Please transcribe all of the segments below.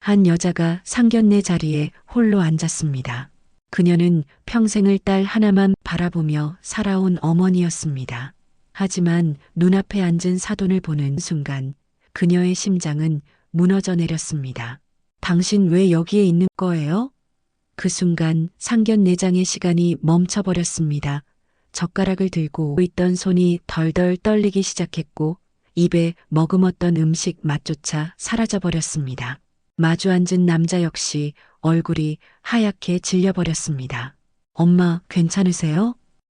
한 여자가 상견례 자리에 홀로 앉았습니다. 그녀는 평생을 딸 하나만 바라보며 살아온 어머니였습니다. 하지만 눈앞에 앉은 사돈을 보는 순간 그녀의 심장은 무너져 내렸습니다. 당신 왜 여기에 있는 거예요? 그 순간 상견례장의 시간이 멈춰버렸습니다. 젓가락을 들고 있던 손이 덜덜 떨리기 시작했고 입에 머금었던 음식 맛조차 사라져버렸습니다. 마주 앉은 남자 역시 얼굴이 하얗게 질려버렸습니다. 엄마, 괜찮으세요?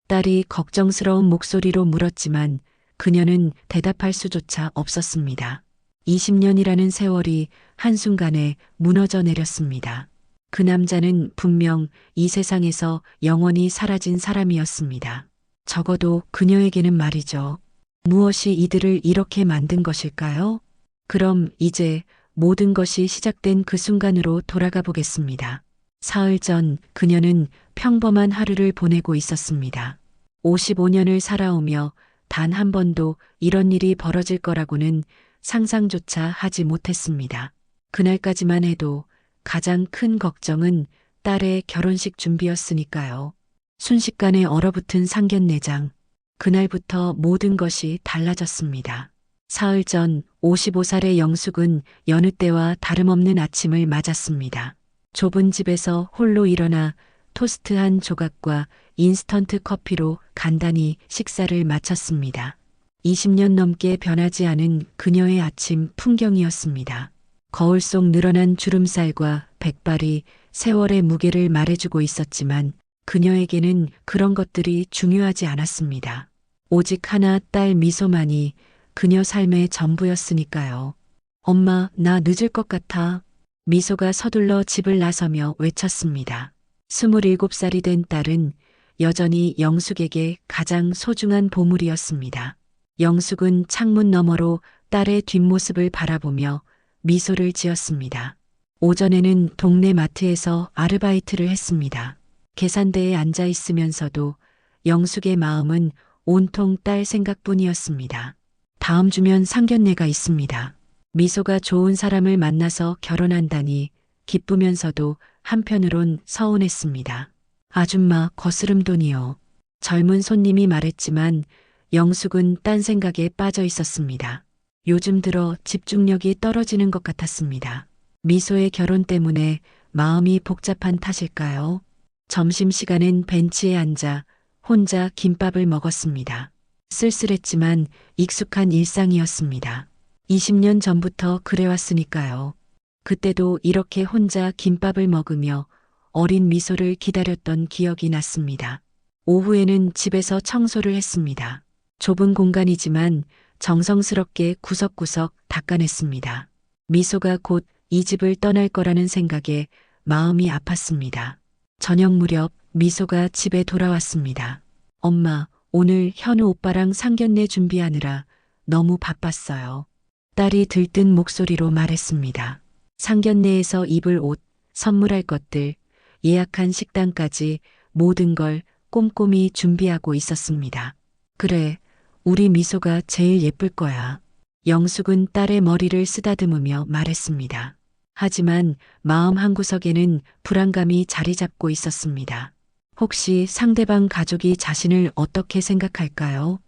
딸이 걱정스러운 목소리로 물었지만 그녀는 대답할 수조차 없었습니다. 20년이라는 세월이 한순간에 무너져 내렸습니다. 그 남자는 분명 이 세상에서 영원히 사라진 사람이었습니다. 적어도 그녀에게는 말이죠. 무엇이 이들을 이렇게 만든 것일까요? 그럼 이제 모든 것이 시작된 그 순간으로 돌아가 보겠습니다. 사흘 전 그녀는 평범한 하루를 보내고 있었습니다. 55년을 살아오며 단 한 번도 이런 일이 벌어질 거라고는 상상조차 하지 못했습니다. 그날까지만 해도 가장 큰 걱정은 딸의 결혼식 준비였으니까요. 순식간에 얼어붙은 상견례장. 그날부터 모든 것이 달라졌습니다. 사흘 전 55살의 영숙은 여느 때와 다름없는 아침을 맞았습니다. 좁은 집에서 홀로 일어나 토스트 한 조각과 인스턴트 커피로 간단히 식사를 마쳤습니다. 20년 넘게 변하지 않은 그녀의 아침 풍경이었습니다. 거울 속 늘어난 주름살과 백발이 세월의 무게를 말해주고 있었지만 그녀에게는 그런 것들이 중요하지 않았습니다. 오직 하나 딸 미소만이 그녀 삶의 전부였으니까요. 엄마, 나 늦을 것 같아. 미소가 서둘러 집을 나서며 외쳤습니다. 27살이 된 딸은 여전히 영숙에게 가장 소중한 보물이었습니다. 영숙은 창문 너머로 딸의 뒷모습을 바라보며 미소를 지었습니다. 오전에는 동네 마트에서 아르바이트를 했습니다. 계산대에 앉아 있으면서도 영숙의 마음은 온통 딸 생각뿐이었습니다. 다음 주면 상견례가 있습니다. 미소가 좋은 사람을 만나서 결혼한다니 기쁘면서도 한편으론 서운했습니다. 아줌마, 거스름돈이요. 젊은 손님이 말했지만 영숙은 딴 생각에 빠져 있었습니다. 요즘 들어 집중력이 떨어지는 것 같았습니다. 미소의 결혼 때문에 마음이 복잡한 탓일까요? 점심시간엔 벤치에 앉아 혼자 김밥을 먹었습니다. 쓸쓸했지만 익숙한 일상이었습니다. 20년 전부터 그래왔으니까요. 그때도 이렇게 혼자 김밥을 먹으며 어린 미소를 기다렸던 기억이 났습니다. 오후에는 집에서 청소를 했습니다. 좁은 공간이지만 정성스럽게 구석구석 닦아냈습니다. 미소가 곧 이 집을 떠날 거라는 생각에 마음이 아팠습니다. 저녁 무렵 미소가 집에 돌아왔습니다. 엄마, 오늘 현우 오빠랑 상견례 준비하느라 너무 바빴어요. 딸이 들뜬 목소리로 말했습니다. 상견례에서 입을 옷, 선물할 것들, 예약한 식당까지 모든 걸 꼼꼼히 준비하고 있었습니다. 그래, 우리 미소가 제일 예쁠 거야. 영숙은 딸의 머리를 쓰다듬으며 말했습니다. 하지만 마음 한구석에는 불안감이 자리 잡고 있었습니다. 혹시 상대방 가족이 자신을 어떻게 생각할까요?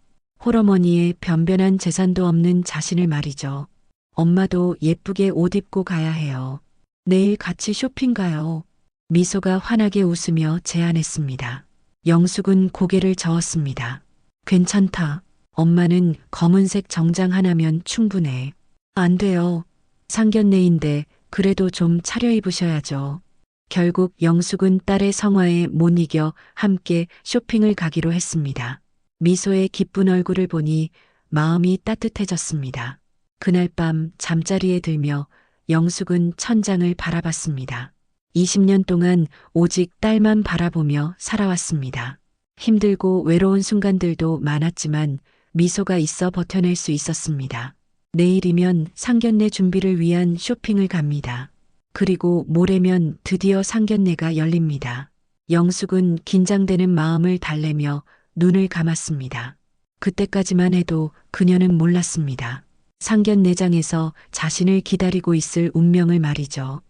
홀어머니의 변변한 재산도 없는 자신을 말이죠. 엄마도 예쁘게 옷 입고 가야 해요. 내일 같이 쇼핑 가요. 미소가 환하게 웃으며 제안했습니다. 영숙은 고개를 저었습니다. 괜찮다. 엄마는 검은색 정장 하나면 충분해. 안 돼요. 상견례인데 그래도 좀 차려입으셔야죠. 결국 영숙은 딸의 성화에 못 이겨 함께 쇼핑을 가기로 했습니다. 미소의 기쁜 얼굴을 보니 마음이 따뜻해졌습니다. 그날 밤 잠자리에 들며 영숙은 천장을 바라봤습니다. 20년 동안 오직 딸만 바라보며 살아왔습니다. 힘들고 외로운 순간들도 많았지만 미소가 있어 버텨낼 수 있었습니다. 내일이면 상견례 준비를 위한 쇼핑을 갑니다. 그리고 모레면 드디어 상견례가 열립니다. 영숙은 긴장되는 마음을 달래며 눈을 감았습니다. 그때까지만 해도 그녀는 몰랐습니다. 상견례장에서 자신을 기다리고 있을 운명을 말이죠.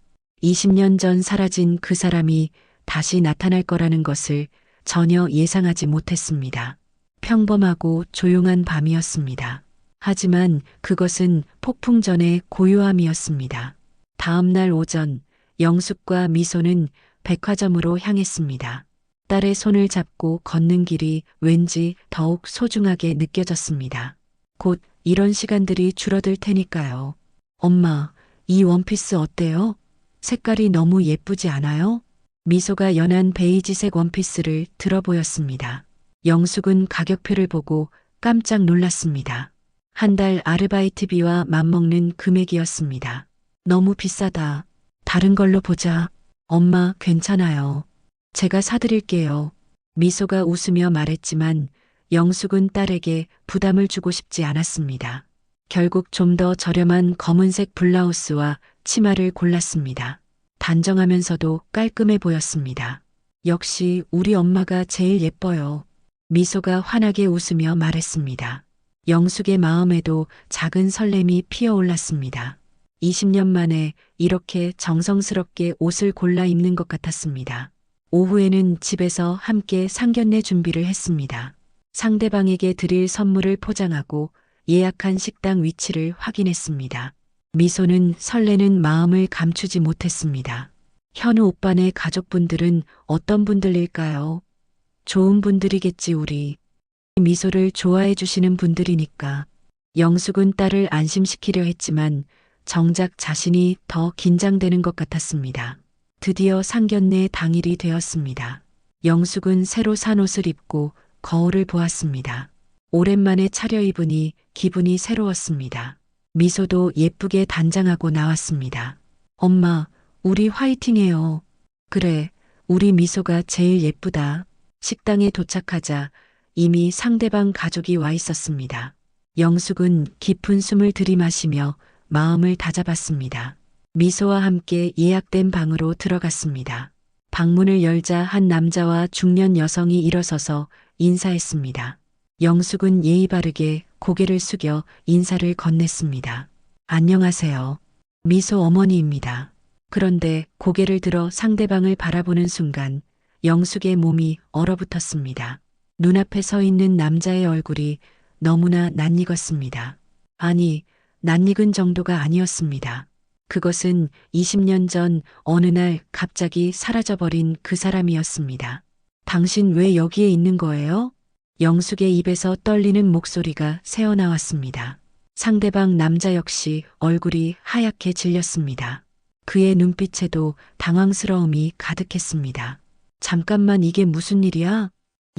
20년 전 사라진 그 사람이 다시 나타날 거라는 것을 전혀 예상하지 못했습니다. 평범하고 조용한 밤이었습니다. 하지만 그것은 폭풍 전의 고요함이었습니다. 다음 날 오전, 영숙과 미소는 백화점으로 향했습니다. 딸의 손을 잡고 걷는 길이 왠지 더욱 소중하게 느껴졌습니다. 곧 이런 시간들이 줄어들 테니까요. 엄마, 이 원피스 어때요? 색깔이 너무 예쁘지 않아요? 미소가 연한 베이지색 원피스를 들어 보였습니다. 영숙은 가격표를 보고 깜짝 놀랐습니다. 한 달 아르바이트비와 맞먹는 금액이었습니다. 너무 비싸다. 다른 걸로 보자. 엄마, 괜찮아요. 제가 사드릴게요. 미소가 웃으며 말했지만 영숙은 딸에게 부담을 주고 싶지 않았습니다. 결국 좀 더 저렴한 검은색 블라우스와 치마를 골랐습니다. 단정하면서도 깔끔해 보였습니다. 역시 우리 엄마가 제일 예뻐요. 미소가 환하게 웃으며 말했습니다. 영숙의 마음에도 작은 설렘이 피어올랐습니다. 20년 만에 이렇게 정성스럽게 옷을 골라 입는 것 같았습니다. 오후에는 집에서 함께 상견례 준비를 했습니다. 상대방에게 드릴 선물을 포장하고 예약한 식당 위치를 확인했습니다. 미소는 설레는 마음을 감추지 못했습니다. 현우 오빠네 가족분들은 어떤 분들일까요? 좋은 분들이겠지 우리. 미소를 좋아해 주시는 분들이니까. 영숙은 딸을 안심시키려 했지만 정작 자신이 더 긴장되는 것 같았습니다. 드디어 상견례 당일이 되었습니다. 영숙은 새로 산 옷을 입고 거울을 보았습니다. 오랜만에 차려입으니 기분이 새로웠습니다. 미소도 예쁘게 단장하고 나왔습니다. 엄마, 우리 화이팅해요. 그래, 우리 미소가 제일 예쁘다. 식당에 도착하자 이미 상대방 가족이 와 있었습니다. 영숙은 깊은 숨을 들이마시며 마음을 다잡았습니다. 미소와 함께 예약된 방으로 들어갔습니다. 방문을 열자 한 남자와 중년 여성이 일어서서 인사했습니다. 영숙은 예의 바르게 고개를 숙여 인사를 건넸습니다. 안녕하세요. 미소 어머니입니다. 그런데 고개를 들어 상대방을 바라보는 순간 영숙의 몸이 얼어붙었습니다. 눈앞에 서 있는 남자의 얼굴이 너무나 낯익었습니다. 아니, 낯익은 정도가 아니었습니다. 그것은 20년 전 어느 날 갑자기 사라져버린 그 사람이었습니다. 당신 왜 여기에 있는 거예요? 영숙의 입에서 떨리는 목소리가 새어나왔습니다. 상대방 남자 역시 얼굴이 하얗게 질렸습니다. 그의 눈빛에도 당황스러움이 가득했습니다. 잠깐만 이게 무슨 일이야?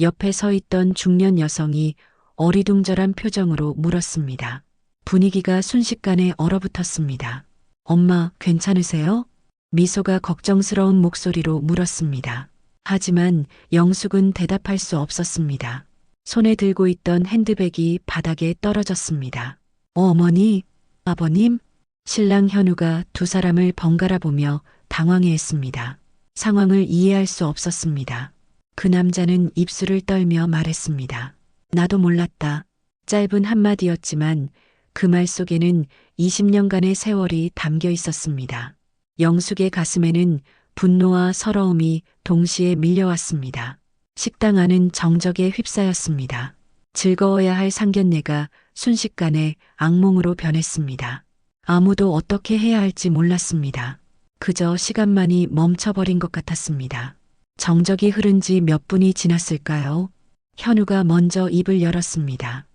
옆에 서 있던 중년 여성이 어리둥절한 표정으로 물었습니다. 분위기가 순식간에 얼어붙었습니다. 엄마, 괜찮으세요? 미소가 걱정스러운 목소리로 물었습니다. 하지만 영숙은 대답할 수 없었습니다. 손에 들고 있던 핸드백이 바닥에 떨어졌습니다. 어머니, 아버님? 신랑 현우가 두 사람을 번갈아 보며 당황해했습니다. 상황을 이해할 수 없었습니다. 그 남자는 입술을 떨며 말했습니다. 나도 몰랐다. 짧은 한마디였지만 그 말 속에는 20년간의 세월이 담겨 있었습니다. 영숙의 가슴에는 분노와 서러움이 동시에 밀려왔습니다. 식당 안은 정적에 휩싸였습니다. 즐거워야 할 상견례가 순식간에 악몽으로 변했습니다. 아무도 어떻게 해야 할지 몰랐습니다. 그저 시간만이 멈춰버린 것 같았습니다. 정적이 흐른 지 몇 분이 지났을까요? 현우가 먼저 입을 열었습니다.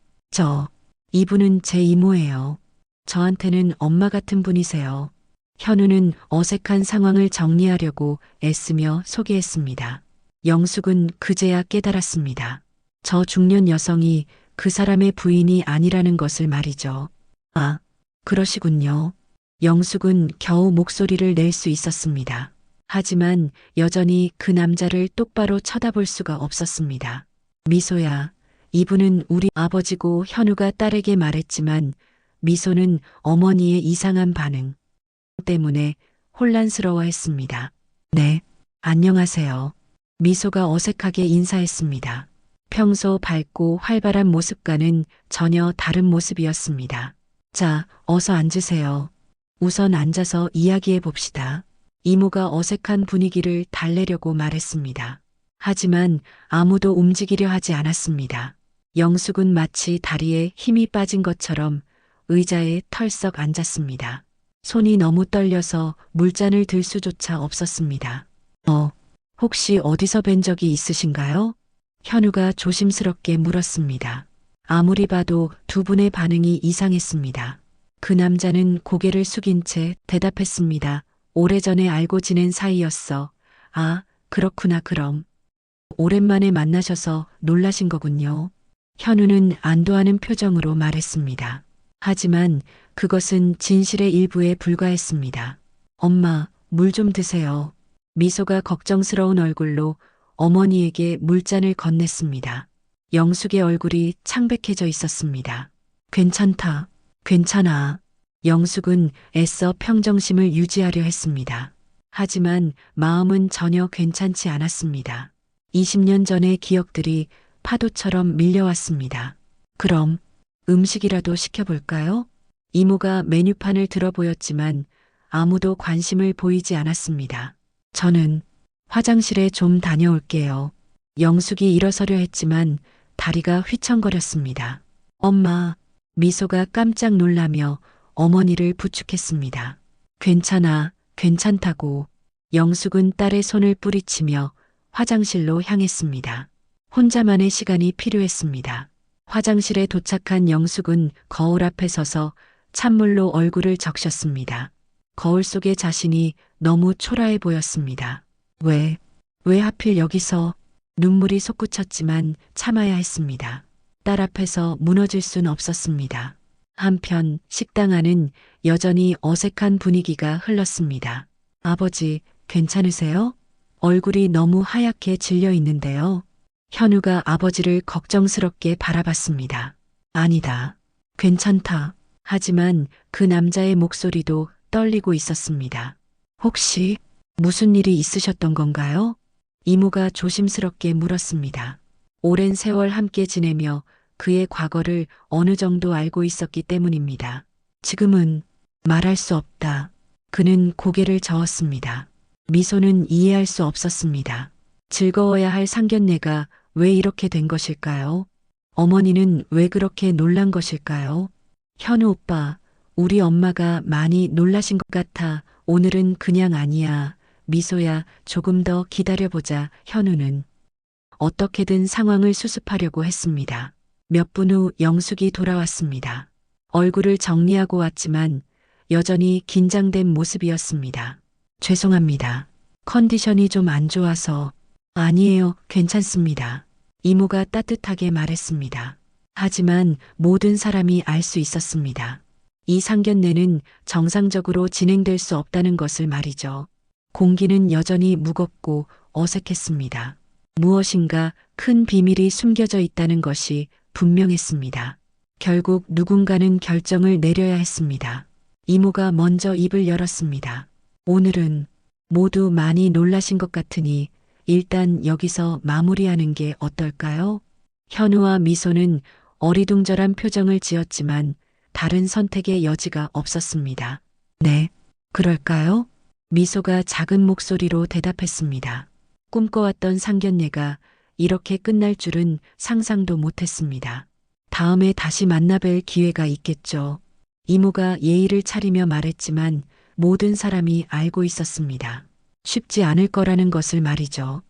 이분은 제 이모예요. 저한테는 엄마 같은 분이세요. 현우는 어색한 상황을 정리하려고 애쓰며 소개했습니다. 영숙은 그제야 깨달았습니다. 저 중년 여성이 그 사람의 부인이 아니라는 것을 말이죠. 아, 그러시군요. 영숙은 겨우 목소리를 낼 수 있었습니다. 하지만 여전히 그 남자를 똑바로 쳐다볼 수가 없었습니다. 미소야, 이분은 우리 아버지고 현우가 딸에게 말했지만 미소는 어머니의 이상한 반응 때문에 혼란스러워했습니다. 네, 안녕하세요. 미소가 어색하게 인사했습니다. 평소 밝고 활발한 모습과는 전혀 다른 모습이었습니다. 자, 어서 앉으세요. 우선 앉아서 이야기해 봅시다. 이모가 어색한 분위기를 달래려고 말했습니다. 하지만 아무도 움직이려 하지 않았습니다. 영숙은 마치 다리에 힘이 빠진 것처럼 의자에 털썩 앉았습니다. 손이 너무 떨려서 물잔을 들 수조차 없었습니다. 혹시 어디서 뵌 적이 있으신가요? 현우가 조심스럽게 물었습니다. 아무리 봐도 두 분의 반응이 이상했습니다. 그 남자는 고개를 숙인 채 대답했습니다. 오래전에 알고 지낸 사이였어. 아, 그렇구나 그럼. 오랜만에 만나셔서 놀라신 거군요. 현우는 안도하는 표정으로 말했습니다. 하지만 그것은 진실의 일부에 불과했습니다. 엄마, 물 좀 드세요. 미소가 걱정스러운 얼굴로 어머니에게 물잔을 건넸습니다. 영숙의 얼굴이 창백해져 있었습니다. 괜찮다. 괜찮아. 영숙은 애써 평정심을 유지하려 했습니다. 하지만 마음은 전혀 괜찮지 않았습니다. 20년 전의 기억들이 파도처럼 밀려왔습니다. 그럼 음식이라도 시켜볼까요? 이모가 메뉴판을 들어 보였지만 아무도 관심을 보이지 않았습니다. 저는 화장실에 좀 다녀올게요. 영숙이 일어서려 했지만 다리가 휘청거렸습니다. 엄마, 미소가 깜짝 놀라며 어머니를 부축했습니다. 괜찮아, 괜찮다고. 영숙은 딸의 손을 뿌리치며 화장실로 향했습니다. 혼자만의 시간이 필요했습니다. 화장실에 도착한 영숙은 거울 앞에 서서 찬물로 얼굴을 적셨습니다. 거울 속의 자신이 너무 초라해 보였습니다. 왜 하필 여기서? 눈물이 솟구쳤지만 참아야 했습니다. 딸 앞에서 무너질 순 없었습니다. 한편 식당 안은 여전히 어색한 분위기가 흘렀습니다. 아버지, 괜찮으세요? 얼굴이 너무 하얗게 질려 있는데요. 현우가 아버지를 걱정스럽게 바라봤습니다. 아니다. 괜찮다. 하지만 그 남자의 목소리도 떨리고 있었습니다. 혹시 무슨 일이 있으셨던 건가요? 이모가 조심스럽게 물었습니다. 오랜 세월 함께 지내며 그의 과거를 어느 정도 알고 있었기 때문입니다. 지금은 말할 수 없다. 그는 고개를 저었습니다. 미소는 이해할 수 없었습니다. 즐거워야 할 상견례가 왜 이렇게 된 것일까요? 어머니는 왜 그렇게 놀란 것일까요? 현우 오빠, 우리 엄마가 많이 놀라신 것 같아. 오늘은 그냥 아니야. 미소야, 조금 더 기다려보자. 현우는 어떻게든 상황을 수습하려고 했습니다. 몇 분 후 영숙이 돌아왔습니다. 얼굴을 정리하고 왔지만 여전히 긴장된 모습이었습니다. 죄송합니다. 컨디션이 좀 안 좋아서. 아니에요, 괜찮습니다. 이모가 따뜻하게 말했습니다. 하지만 모든 사람이 알 수 있었습니다. 이 상견례는 정상적으로 진행될 수 없다는 것을 말이죠. 공기는 여전히 무겁고 어색했습니다. 무엇인가 큰 비밀이 숨겨져 있다는 것이 분명했습니다. 결국 누군가는 결정을 내려야 했습니다. 이모가 먼저 입을 열었습니다. 오늘은 모두 많이 놀라신 것 같으니 일단 여기서 마무리하는 게 어떨까요? 현우와 미소는 어리둥절한 표정을 지었지만 다른 선택의 여지가 없었습니다. 네, 그럴까요? 미소가 작은 목소리로 대답했습니다. 꿈꿔왔던 상견례가 이렇게 끝날 줄은 상상도 못했습니다. 다음에 다시 만나뵐 기회가 있겠죠. 이모가 예의를 차리며 말했지만 모든 사람이 알고 있었습니다. 쉽지 않을 거라는 것을 말이죠.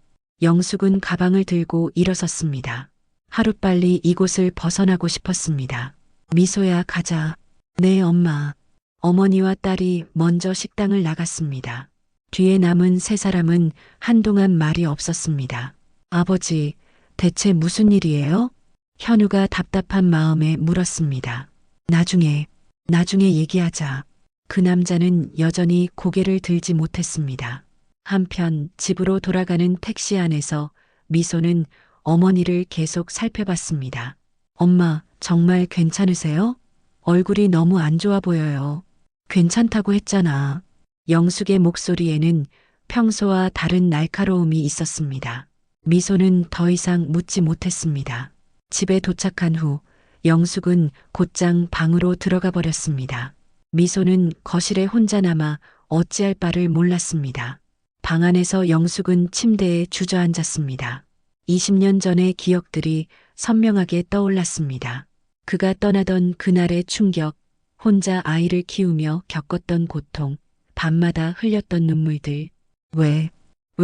영숙은 가방을 들고 일어섰습니다. 하루빨리 이곳을 벗어나고 싶었습니다. 미소야, 가자. 네, 엄마. 어머니와 딸이 먼저 식당을 나갔습니다. 뒤에 남은 세 사람은 한동안 말이 없었습니다. 아버지, 대체 무슨 일이에요? 현우가 답답한 마음에 물었습니다. 나중에 얘기하자. 그 남자는 여전히 고개를 들지 못했습니다. 한편 집으로 돌아가는 택시 안에서 미소는 어머니를 계속 살펴봤습니다. 엄마, 정말 괜찮으세요? 얼굴이 너무 안 좋아 보여요. 괜찮다고 했잖아. 영숙의 목소리에는 평소와 다른 날카로움이 있었습니다. 미소는 더 이상 묻지 못했습니다. 집에 도착한 후 영숙은 곧장 방으로 들어가 버렸습니다. 미소는 거실에 혼자 남아 어찌할 바를 몰랐습니다. 방 안에서 영숙은 침대에 주저앉았습니다. 20년 전의 기억들이 선명하게 떠올랐습니다. 그가 떠나던 그날의 충격, 혼자 아이를 키우며 겪었던 고통, 밤마다 흘렸던 눈물들. 왜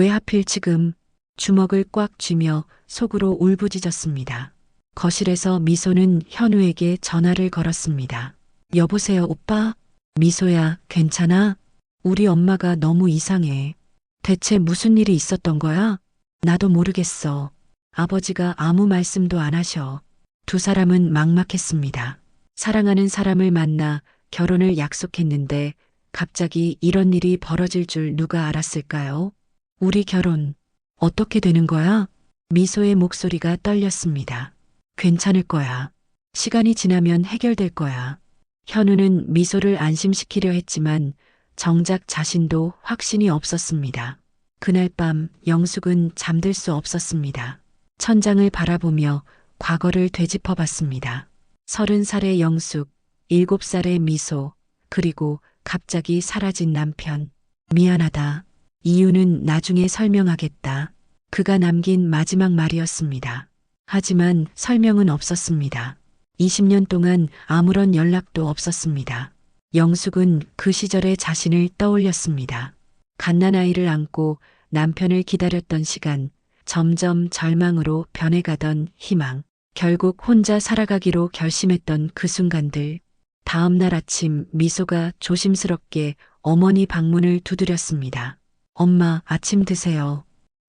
하필 지금? 주먹을 꽉 쥐며 속으로 울부짖었습니다. 거실에서 미소는 현우에게 전화를 걸었습니다. 여보세요, 오빠? 미소야, 괜찮아? 우리 엄마가 너무 이상해. 대체 무슨 일이 있었던 거야? 나도 모르겠어. 아버지가 아무 말씀도 안 하셔. 두 사람은 막막했습니다. 사랑하는 사람을 만나 결혼을 약속했는데 갑자기 이런 일이 벌어질 줄 누가 알았을까요? 우리 결혼 어떻게 되는 거야? 미소의 목소리가 떨렸습니다. 괜찮을 거야. 시간이 지나면 해결될 거야. 현우는 미소를 안심시키려 했지만 정작 자신도 확신이 없었습니다. 그날 밤 영숙은 잠들 수 없었습니다. 천장을 바라보며 과거를 되짚어 봤습니다. 30살의 영숙, 7살의 미소, 그리고 갑자기 사라진 남편. 미안하다. 이유는 나중에 설명하겠다. 그가 남긴 마지막 말이었습니다. 하지만 설명은 없었습니다. 20년 동안 아무런 연락도 없었습니다. 영숙은 그 시절의 자신을 떠올렸습니다. 갓난아이를 안고 남편을 기다렸던 시간, 점점 절망으로 변해가던 희망, 결국 혼자 살아가기로 결심했던 그 순간들. 다음 날 아침 미소가 조심스럽게 어머니 방문을 두드렸습니다. 엄마, 아침 드세요.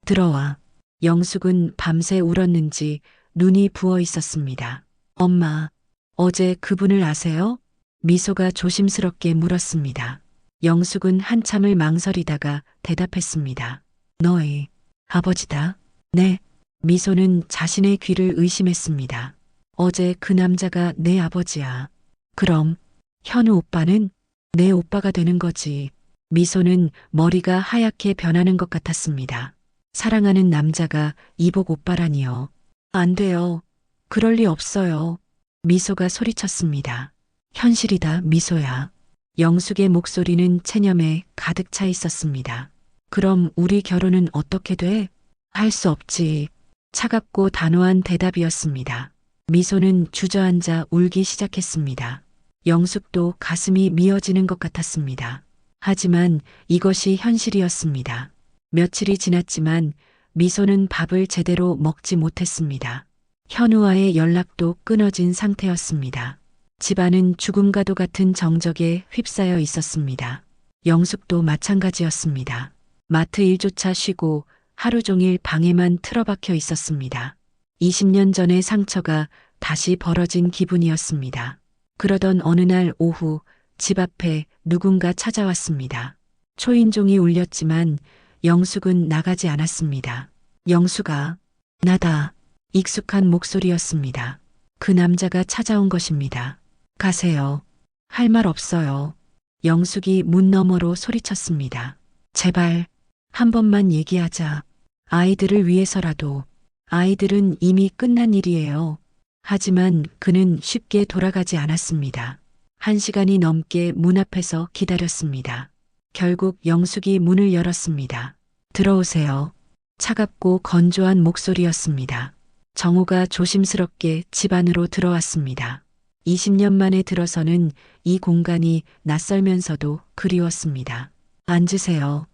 들어와. 영숙은 밤새 울었는지 눈이 부어 있었습니다. 엄마, 어제 그분을 아세요? 미소가 조심스럽게 물었습니다. 영숙은 한참을 망설이다가 대답했습니다. 너의 아버지다. 네. 미소는 자신의 귀를 의심했습니다. 어제 그 남자가 내 아버지야. 그럼 현우 오빠는 내 오빠가 되는 거지. 미소는 머리가 하얗게 변하는 것 같았습니다. 사랑하는 남자가 이복 오빠라니요. 안 돼요. 그럴 리 없어요. 미소가 소리쳤습니다. 현실이다, 미소야. 영숙의 목소리는 체념에 가득 차 있었습니다. 그럼 우리 결혼은 어떻게 돼? 할 수 없지. 차갑고 단호한 대답이었습니다. 미소는 주저앉아 울기 시작했습니다. 영숙도 가슴이 미어지는 것 같았습니다. 하지만 이것이 현실이었습니다. 며칠이 지났지만 미소는 밥을 제대로 먹지 못했습니다. 현우와의 연락도 끊어진 상태였습니다. 집안은 죽음과도 같은 정적에 휩싸여 있었습니다. 영숙도 마찬가지였습니다. 마트 일조차 쉬고 하루 종일 방에만 틀어박혀 있었습니다. 20년 전의 상처가 다시 벌어진 기분이었습니다. 그러던 어느 날 오후 집 앞에 누군가 찾아왔습니다. 초인종이 울렸지만 영숙은 나가지 않았습니다. 영숙아, 나다. 익숙한 목소리였습니다. 그 남자가 찾아온 것입니다. 가세요. 할 말 없어요. 영숙이 문 너머로 소리쳤습니다. 제발 한 번만 얘기하자. 아이들을 위해서라도. 아이들은 이미 끝난 일이에요. 하지만 그는 쉽게 돌아가지 않았습니다. 1시간이 넘게 문 앞에서 기다렸습니다. 결국 영숙이 문을 열었습니다. 들어오세요. 차갑고 건조한 목소리였습니다. 정우가 조심스럽게 집 안으로 들어왔습니다. 20년 만에 들어서는 이 공간이 낯설면서도 그리웠습니다. 앉으세요.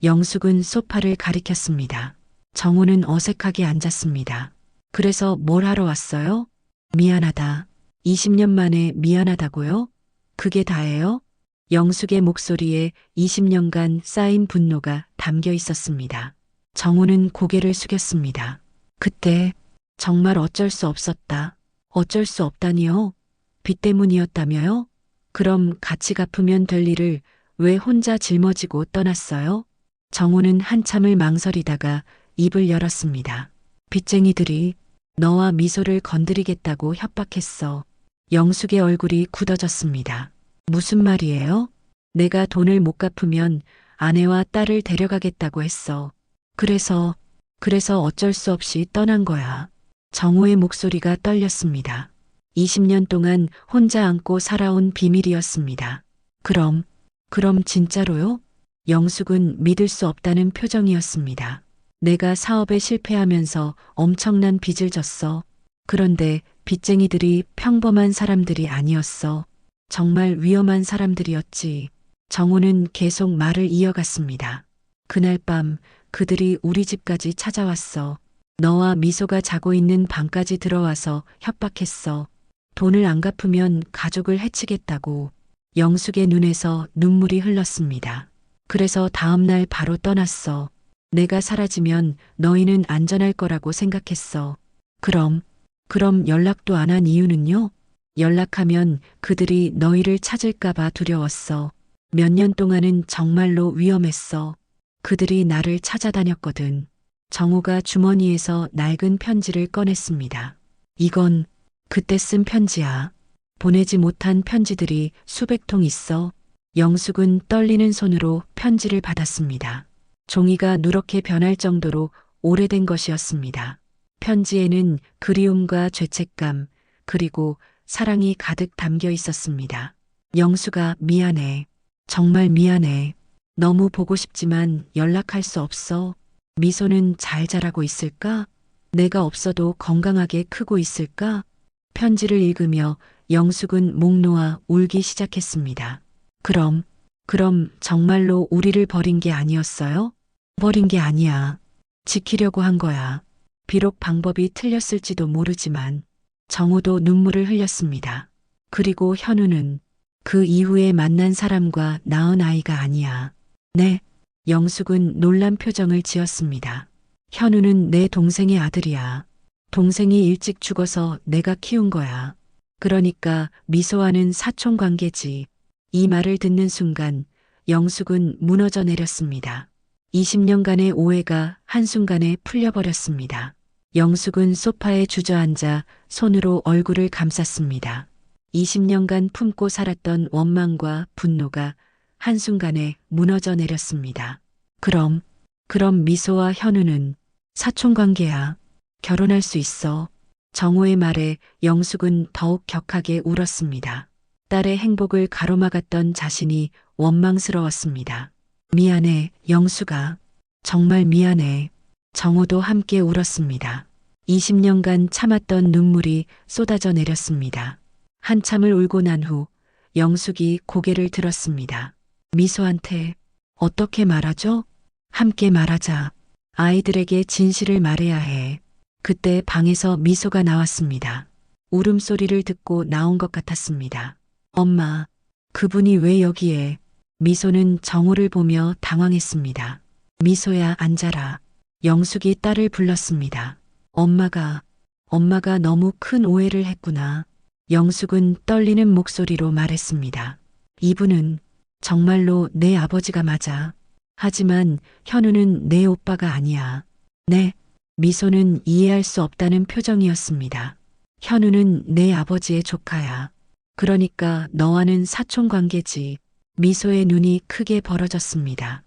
영숙은 소파를 가리켰습니다. 정우는 어색하게 앉았습니다. 그래서 뭘 하러 왔어요? 미안하다. 20년 만에 미안하다고요? 그게 다예요? 영숙의 목소리에 20년간 쌓인 분노가 담겨 있었습니다. 정우는 고개를 숙였습니다. 그때 정말 어쩔 수 없었다. 어쩔 수 없다니요? 빚 때문이었다며요? 그럼 같이 갚으면 될 일을 왜 혼자 짊어지고 떠났어요? 정우는 한참을 망설이다가 입을 열었습니다. 빚쟁이들이 너와 미소를 건드리겠다고 협박했어. 영숙의 얼굴이 굳어졌습니다. 무슨 말이에요? 내가 돈을 못 갚으면 아내와 딸을 데려가겠다고 했어. 그래서 어쩔 수 없이 떠난 거야. 정우의 목소리가 떨렸습니다. 20년 동안 혼자 안고 살아온 비밀이었습니다. 그럼 진짜로요? 영숙은 믿을 수 없다는 표정이었습니다. 내가 사업에 실패하면서 엄청난 빚을 졌어. 그런데 빚쟁이들이 평범한 사람들이 아니었어. 정말 위험한 사람들이었지. 정우는 계속 말을 이어갔습니다. 그날 밤 그들이 우리 집까지 찾아왔어. 너와 미소가 자고 있는 방까지 들어와서 협박했어. 돈을 안 갚으면 가족을 해치겠다고. 영숙의 눈에서 눈물이 흘렀습니다. 그래서 다음 날 바로 떠났어. 내가 사라지면 너희는 안전할 거라고 생각했어. 그럼 연락도 안 한 이유는요? 연락하면 그들이 너희를 찾을까봐 두려웠어. 몇 년 동안은 정말로 위험했어. 그들이 나를 찾아다녔거든. 정우가 주머니에서 낡은 편지를 꺼냈습니다. 이건 그때 쓴 편지야. 보내지 못한 편지들이 수백 통 있어. 영숙은 떨리는 손으로 편지를 받았습니다. 종이가 누렇게 변할 정도로 오래된 것이었습니다. 편지에는 그리움과 죄책감, 그리고 사랑이 가득 담겨 있었습니다. 영숙아, 미안해. 정말 미안해. 너무 보고 싶지만 연락할 수 없어. 미소는 잘 자라고 있을까? 내가 없어도 건강하게 크고 있을까? 편지를 읽으며 영숙은 목 놓아 울기 시작했습니다. 그럼 정말로 우리를 버린 게 아니었어요? 버린 게 아니야. 지키려고 한 거야. 비록 방법이 틀렸을지도 모르지만. 정우도 눈물을 흘렸습니다. 그리고 현우는 그 이후에 만난 사람과 낳은 아이가 아니야. 네. 영숙은 놀란 표정을 지었습니다. 현우는 내 동생의 아들이야. 동생이 일찍 죽어서 내가 키운 거야. 그러니까 미소와는 사촌 관계지. 이 말을 듣는 순간 영숙은 무너져 내렸습니다. 20년간의 오해가 한순간에 풀려버렸습니다. 영숙은 소파에 주저앉아 손으로 얼굴을 감쌌습니다. 20년간 품고 살았던 원망과 분노가 한순간에 무너져 내렸습니다. 그럼 미소와 현우는 사촌 관계야. 결혼할 수 있어. 정호의 말에 영숙은 더욱 격하게 울었습니다. 딸의 행복을 가로막았던 자신이 원망스러웠습니다. 미안해, 영숙아. 정말 미안해. 정호도 함께 울었습니다. 20년간 참았던 눈물이 쏟아져 내렸습니다. 한참을 울고 난 후 영숙이 고개를 들었습니다. 미소한테 어떻게 말하죠? 함께 말하자. 아이들에게 진실을 말해야 해. 그때 방에서 미소가 나왔습니다. 울음소리를 듣고 나온 것 같았습니다. 엄마, 그분이 왜 여기에? 미소는 정우를 보며 당황했습니다. 미소야, 앉아라. 영숙이 딸을 불렀습니다. 엄마가 너무 큰 오해를 했구나. 영숙은 떨리는 목소리로 말했습니다. 이분은 정말로 내 아버지가 맞아. 하지만 현우는 내 오빠가 아니야. 네. 미소는 이해할 수 없다는 표정이었습니다. 현우는 내 아버지의 조카야. 그러니까 너와는 사촌 관계지. 미소의 눈이 크게 벌어졌습니다.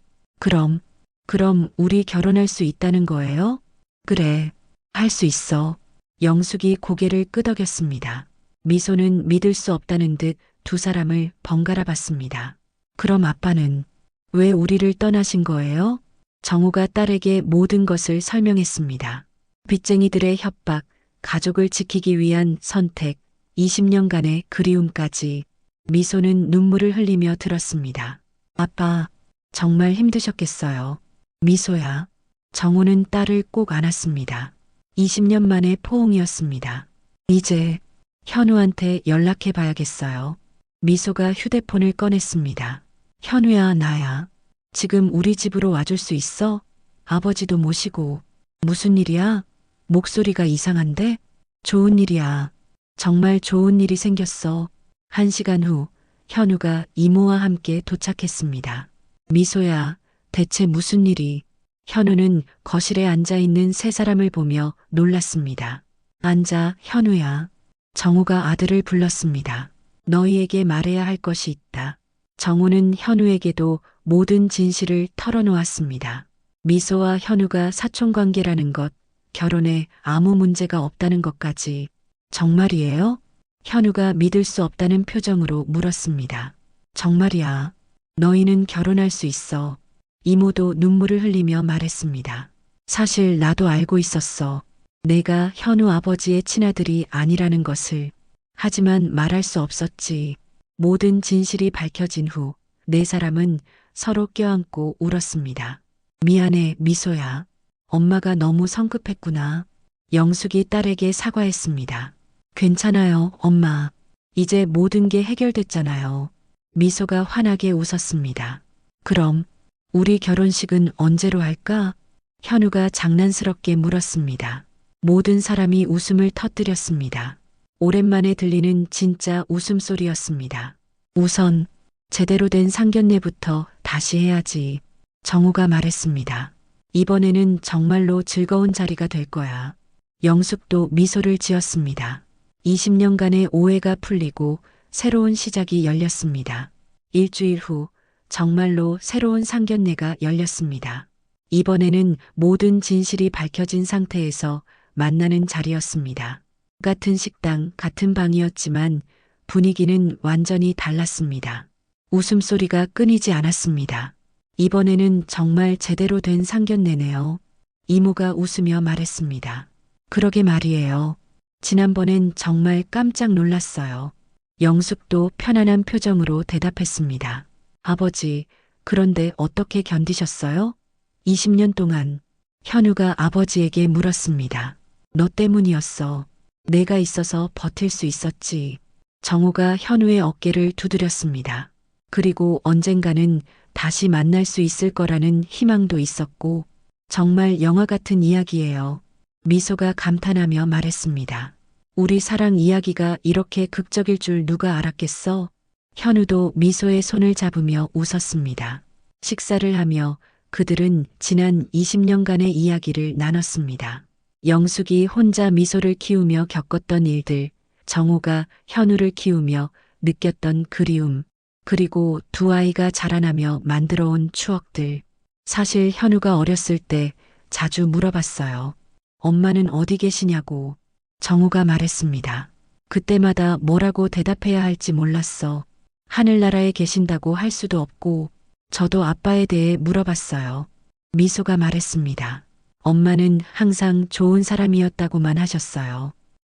그럼 우리 결혼할 수 있다는 거예요? 그래, 할 수 있어. 영숙이 고개를 끄덕였습니다. 미소는 믿을 수 없다는 듯 두 사람을 번갈아 봤습니다. 그럼 아빠는 왜 우리를 떠나신 거예요? 정우가 딸에게 모든 것을 설명했습니다. 빚쟁이들의 협박, 가족을 지키기 위한 선택, 20년간의 그리움까지. 미소는 눈물을 흘리며 들었습니다. 아빠, 정말 힘드셨겠어요. 미소야. 정우는 딸을 꼭 안았습니다. 20년 만의 포옹이었습니다. 이제 현우한테 연락해 봐야겠어요. 미소가 휴대폰을 꺼냈습니다. 현우야, 나야. 지금 우리 집으로 와줄 수 있어? 아버지도 모시고. 무슨 일이야? 목소리가 이상한데? 좋은 일이야. 정말 좋은 일이 생겼어. 1시간 후 현우가 이모와 함께 도착했습니다. 미소야, 대체 무슨 일이? 현우는 거실에 앉아 있는 세 사람을 보며 놀랐습니다. 앉아, 현우야. 정우가 아들을 불렀습니다. 너희에게 말해야 할 것이 있다. 정우는 현우에게도 모든 진실을 털어놓았습니다. 미소와 현우가 사촌관계라는 것, 결혼에 아무 문제가 없다는 것까지. 정말이에요? 현우가 믿을 수 없다는 표정으로 물었습니다. 정말이야. 너희는 결혼할 수 있어. 이모도 눈물을 흘리며 말했습니다. 사실 나도 알고 있었어. 내가 현우 아버지의 친아들이 아니라는 것을. 하지만 말할 수 없었지. 모든 진실이 밝혀진 후 네 사람은 서로 껴안고 울었습니다. 미안해, 미소야. 엄마가 너무 성급했구나. 영숙이 딸에게 사과했습니다. 괜찮아요, 엄마. 이제 모든 게 해결됐잖아요. 미소가 환하게 웃었습니다. 그럼 우리 결혼식은 언제로 할까? 현우가 장난스럽게 물었습니다. 모든 사람이 웃음을 터뜨렸습니다. 오랜만에 들리는 진짜 웃음소리였습니다. 우선 제대로 된 상견례부터 다시 해야지. 정우가 말했습니다. 이번에는 정말로 즐거운 자리가 될 거야. 영숙도 미소를 지었습니다. 20년간의 오해가 풀리고 새로운 시작이 열렸습니다. 일주일 후 정말로 새로운 상견례가 열렸습니다. 이번에는 모든 진실이 밝혀진 상태에서 만나는 자리였습니다. 같은 식당, 같은 방이었지만 분위기는 완전히 달랐습니다. 웃음소리가 끊이지 않았습니다. 이번에는 정말 제대로 된 상견례네요. 이모가 웃으며 말했습니다. 그러게 말이에요. 지난번엔 정말 깜짝 놀랐어요. 영숙도 편안한 표정으로 대답했습니다. 아버지, 그런데 어떻게 견디셨어요? 20년 동안. 현우가 아버지에게 물었습니다. 너 때문이었어. 내가 있어서 버틸 수 있었지. 정우가 현우의 어깨를 두드렸습니다. 그리고 언젠가는 다시 만날 수 있을 거라는 희망도 있었고, 정말 영화 같은 이야기예요. 미소가 감탄하며 말했습니다. 우리 사랑 이야기가 이렇게 극적일 줄 누가 알았겠어? 현우도 미소의 손을 잡으며 웃었습니다. 식사를 하며 그들은 지난 20년간의 이야기를 나눴습니다. 영숙이 혼자 미소를 키우며 겪었던 일들, 정우가 현우를 키우며 느꼈던 그리움, 그리고 두 아이가 자라나며 만들어온 추억들. 사실 현우가 어렸을 때 자주 물어봤어요. 엄마는 어디 계시냐고. 정우가 말했습니다. 그때마다 뭐라고 대답해야 할지 몰랐어. 하늘나라에 계신다고 할 수도 없고, 저도 아빠에 대해 물어봤어요. 미소가 말했습니다. 엄마는 항상 좋은 사람이었다고만 하셨어요.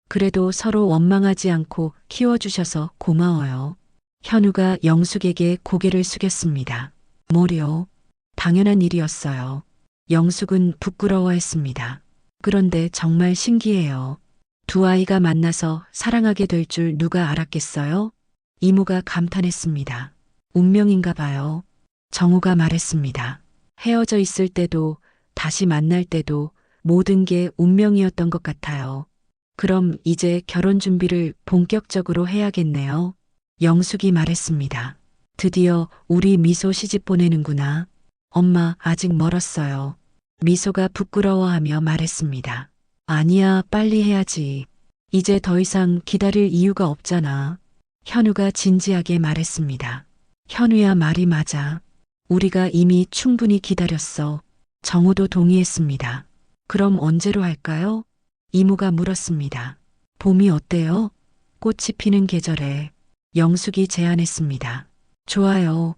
그래도 서로 원망하지 않고 키워주셔서 고마워요. 현우가 영숙에게 고개를 숙였습니다. 뭐려? 당연한 일이었어요. 영숙은 부끄러워했습니다. 그런데 정말 신기해요. 두 아이가 만나서 사랑하게 될 줄 누가 알았겠어요? 이모가 감탄했습니다. 운명인가 봐요. 정우가 말했습니다. 헤어져 있을 때도 다시 만날 때도 모든 게 운명이었던 것 같아요. 그럼 이제 결혼 준비를 본격적으로 해야겠네요. 영숙이 말했습니다. 드디어 우리 미소 시집 보내는구나. 엄마, 아직 멀었어요. 미소가 부끄러워하며 말했습니다. 아니야, 빨리 해야지. 이제 더 이상 기다릴 이유가 없잖아. 현우가 진지하게 말했습니다. 현우야, 말이 맞아. 우리가 이미 충분히 기다렸어. 정우도 동의했습니다. 그럼 언제로 할까요? 이모가 물었습니다. 봄이 어때요? 꽃이 피는 계절에. 영숙이 제안했습니다. 좋아요.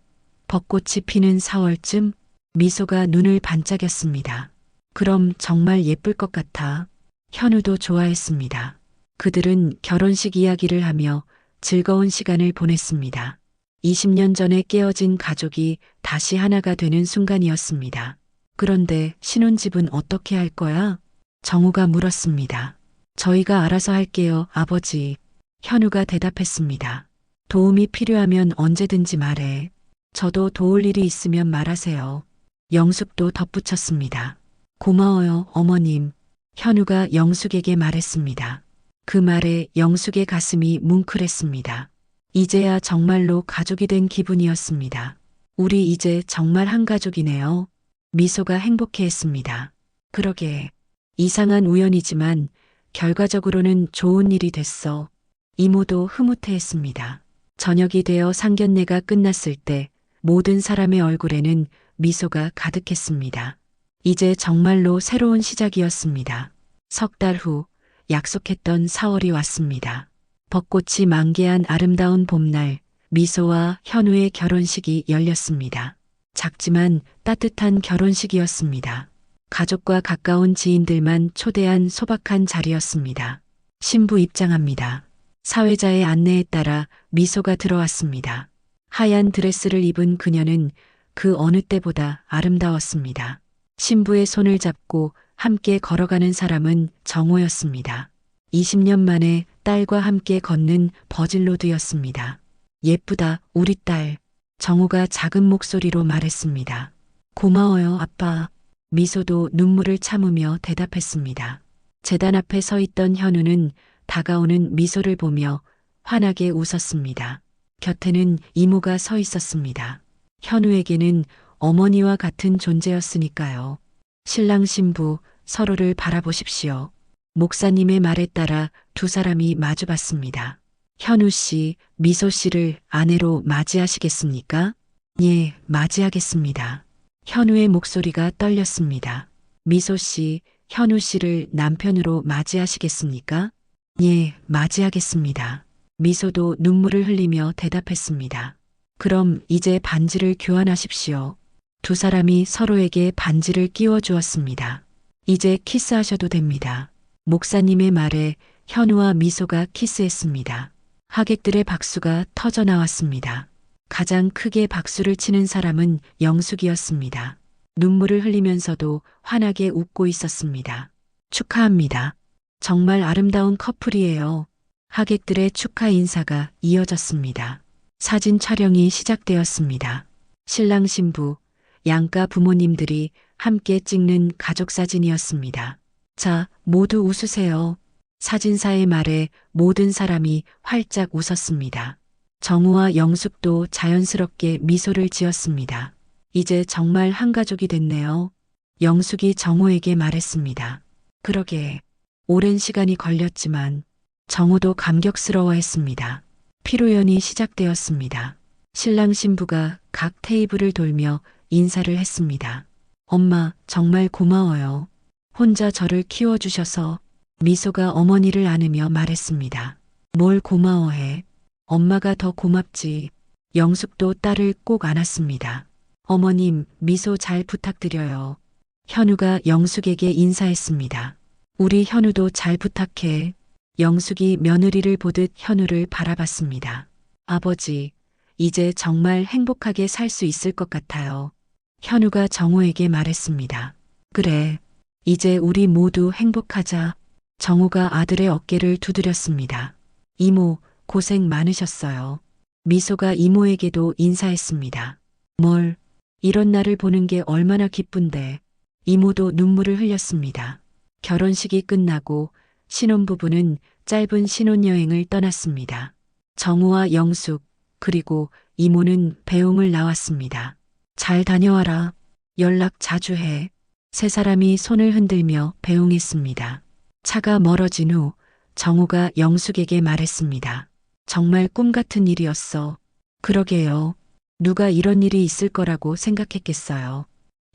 벚꽃이 피는 4월쯤. 미소가 눈을 반짝였습니다. 그럼 정말 예쁠 것 같아. 현우도 좋아했습니다. 그들은 결혼식 이야기를 하며 즐거운 시간을 보냈습니다. 20년 전에 깨어진 가족이 다시 하나가 되는 순간이었습니다. 그런데 신혼집은 어떻게 할 거야? 정우가 물었습니다. 저희가 알아서 할게요, 아버지. 현우가 대답했습니다. 도움이 필요하면 언제든지 말해. 저도 도울 일이 있으면 말하세요. 영숙도 덧붙였습니다. 고마워요, 어머님. 현우가 영숙에게 말했습니다. 그 말에 영숙의 가슴이 뭉클했습니다. 이제야 정말로 가족이 된 기분이었습니다. 우리 이제 정말 한 가족이네요. 미소가 행복해했습니다. 그러게. 이상한 우연이지만 결과적으로는 좋은 일이 됐어. 이모도 흐뭇해했습니다. 저녁이 되어 상견례가 끝났을 때 모든 사람의 얼굴에는 미소가 가득했습니다. 이제 정말로 새로운 시작이었습니다. 석 달 후 약속했던 4월이 왔습니다. 벚꽃이 만개한 아름다운 봄날, 미소와 현우의 결혼식이 열렸습니다. 작지만 따뜻한 결혼식이었습니다. 가족과 가까운 지인들만 초대한 소박한 자리였습니다. 신부 입장합니다. 사회자의 안내에 따라 미소가 들어왔습니다. 하얀 드레스를 입은 그녀는 그 어느 때보다 아름다웠습니다. 신부의 손을 잡고 함께 걸어가는 사람은 정호였습니다. 20년 만에 딸과 함께 걷는 버질로드였습니다. 예쁘다, 우리 딸. 정호가 작은 목소리로 말했습니다. 고마워요, 아빠. 미소도 눈물을 참으며 대답했습니다. 제단 앞에 서 있던 현우는 다가오는 미소를 보며 환하게 웃었습니다. 곁에는 이모가 서 있었습니다. 현우에게는 어머니와 같은 존재였으니까요. 신랑 신부 서로를 바라보십시오. 목사님의 말에 따라 두 사람이 마주봤습니다. 현우 씨, 미소 씨를 아내로 맞이하시겠습니까? 예, 맞이하겠습니다. 현우의 목소리가 떨렸습니다. 미소 씨, 현우 씨를 남편으로 맞이하시겠습니까? 예, 맞이하겠습니다. 미소도 눈물을 흘리며 대답했습니다. 그럼 이제 반지를 교환하십시오. 두 사람이 서로에게 반지를 끼워 주었습니다. 이제 키스하셔도 됩니다. 목사님의 말에 현우와 미소가 키스했습니다. 하객들의 박수가 터져 나왔습니다. 가장 크게 박수를 치는 사람은 영숙이었습니다. 눈물을 흘리면서도 환하게 웃고 있었습니다. 축하합니다. 정말 아름다운 커플이에요. 하객들의 축하 인사가 이어졌습니다. 사진 촬영이 시작되었습니다. 신랑 신부, 양가 부모님들이 함께 찍는 가족 사진이었습니다. 자, 모두 웃으세요. 사진사의 말에 모든 사람이 활짝 웃었습니다. 정우와 영숙도 자연스럽게 미소를 지었습니다. 이제 정말 한 가족이 됐네요. 영숙이 정우에게 말했습니다. 그러게, 오랜 시간이 걸렸지만 정우도 감격스러워했습니다. 피로연이 시작되었습니다. 신랑 신부가 각 테이블을 돌며 인사를 했습니다. 엄마, 정말 고마워요. 혼자 저를 키워주셔서. 미소가 어머니를 안으며 말했습니다. 뭘 고마워해. 엄마가 더 고맙지. 영숙도 딸을 꼭 안았습니다. 어머님, 미소 잘 부탁드려요. 현우가 영숙에게 인사했습니다. 우리 현우도 잘 부탁해. 영숙이 며느리를 보듯 현우를 바라봤습니다. 아버지, 이제 정말 행복하게 살 수 있을 것 같아요. 현우가 정우에게 말했습니다. 그래, 이제 우리 모두 행복하자. 정우가 아들의 어깨를 두드렸습니다. 이모, 고생 많으셨어요. 미소가 이모에게도 인사했습니다. 뭘, 이런 날을 보는 게 얼마나 기쁜데. 이모도 눈물을 흘렸습니다. 결혼식이 끝나고 신혼부부는 짧은 신혼여행을 떠났습니다. 정우와 영숙, 그리고 이모는 배웅을 나왔습니다. 잘 다녀와라. 연락 자주 해. 세 사람이 손을 흔들며 배웅했습니다. 차가 멀어진 후 정우가 영숙에게 말했습니다. 정말 꿈 같은 일이었어. 그러게요. 누가 이런 일이 있을 거라고 생각했겠어요.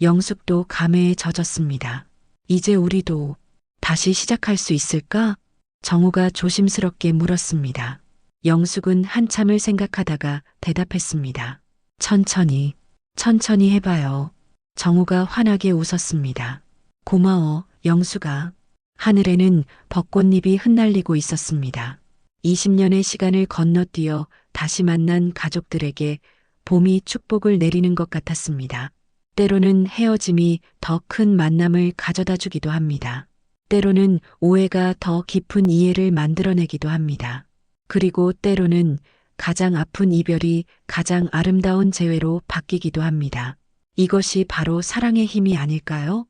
영숙도 감회에 젖었습니다. 이제 우리도 다시 시작할 수 있을까? 정우가 조심스럽게 물었습니다. 영숙은 한참을 생각하다가 대답했습니다. 천천히 해봐요. 정우가 환하게 웃었습니다. 고마워, 영숙아. 하늘에는 벚꽃잎이 흩날리고 있었습니다. 20년의 시간을 건너뛰어 다시 만난 가족들에게 봄이 축복을 내리는 것 같았습니다. 때로는 헤어짐이 더 큰 만남을 가져다 주기도 합니다. 때로는 오해가 더 깊은 이해를 만들어내기도 합니다. 그리고 때로는 가장 아픈 이별이 가장 아름다운 재회로 바뀌기도 합니다. 이것이 바로 사랑의 힘이 아닐까요?